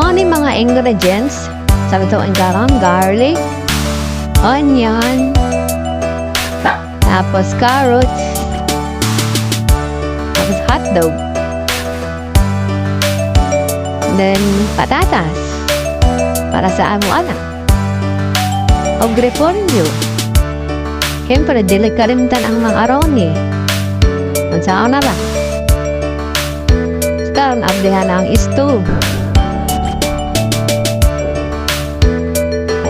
Mga ni mga ingredients. Sabi ito ang garlic, onion, tapos carrots, tapos hotdog, then patatas para sa amo anak, o repolyo. Siyempre, dili kalimtan ang macaroni. Mansaan na lang. Sekarang, abdihan na ang stove.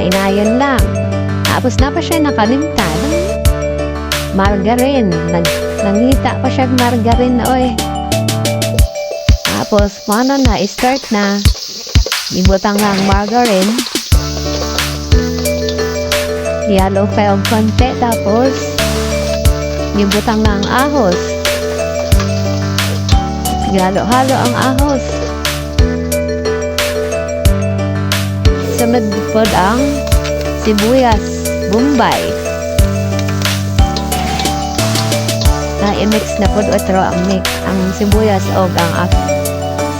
Inayon lang. Tapos na pa siya nakalimtan. Margarine. Nangita pa siya margarine na oy. Tapos, paano na? Start na. Ibutang nga ang margarine. Yellow pa yung konti. Tapos, ibutang nga ang ahos. Halo-halo ang ahos. Sunod po ang sibuyas, bombay. I-mix na po ito ang sibuyas o ang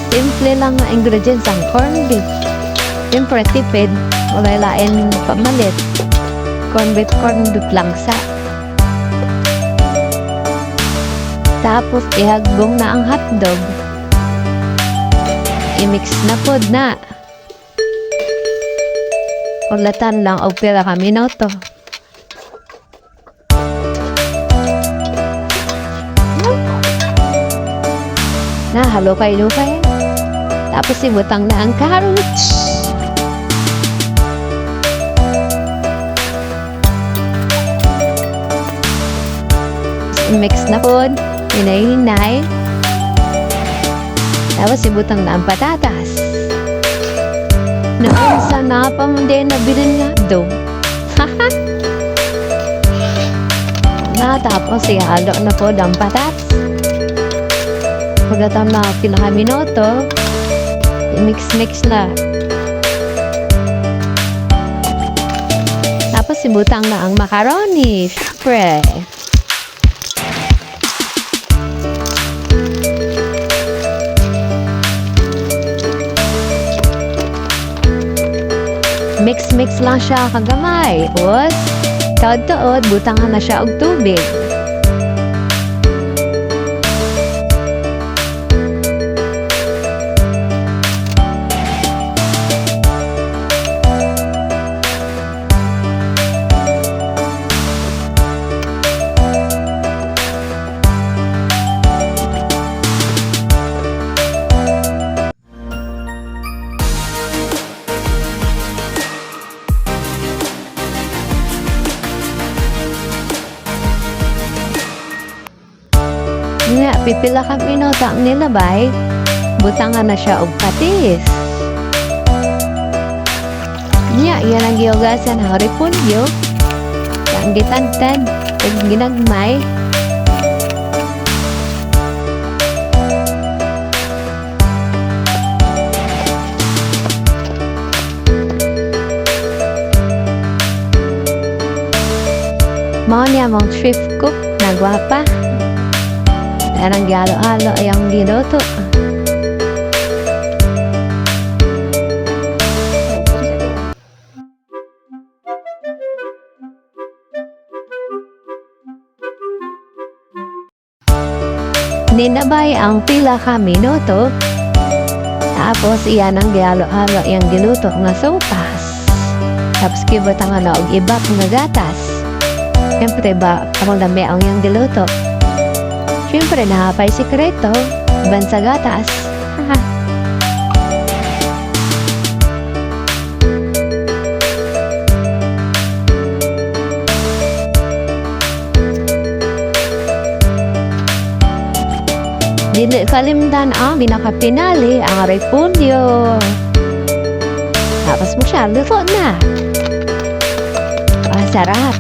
simple lang na ingredients ang corned beef. Siyempre, tipid. Wala lain pamalit. Corned beef lang sa. Tapos, ihagbong na ang hotdog. I-mix na po na. Ulatan lang o pila ka minuto. Halukay-lukay. Tapos ibutang na ang carrots. Mix na po. Hinay-hinay. Tapos ibutang na ang patatas. Naunsa na pa mo din nabilin nga do. Tapos ihalo na po ang patats. Pagkatapos na pinaka minuto, i-mix na. Tapos ibutang na ang macaroni. Siyempre. Mix lang siya kagamay. Tapos, taod-taod, butangan na siya og tubig. Nga, pipila ka minuto ang nilabay, butangan na siya og patis. Nga, yan ang giyogasan ng repolyo, ang gitantad, at ginagmay. Mao niya mong thrift cook na gwapa. Anang galo-halo ay ang ginuto. Ninabay ang pila ka minuto. Tapos iyan ang galo-halo ang giluto nga sopas. Tapos kibutang og ibap nga gatas. Siyempre ba among dami ang yang giluto. Siyempre, nakapay sikreto, ban sa gatas. Dili kalimdan ang binakapinali ang repolyo. Tapos mo siya, luto na. Sarap.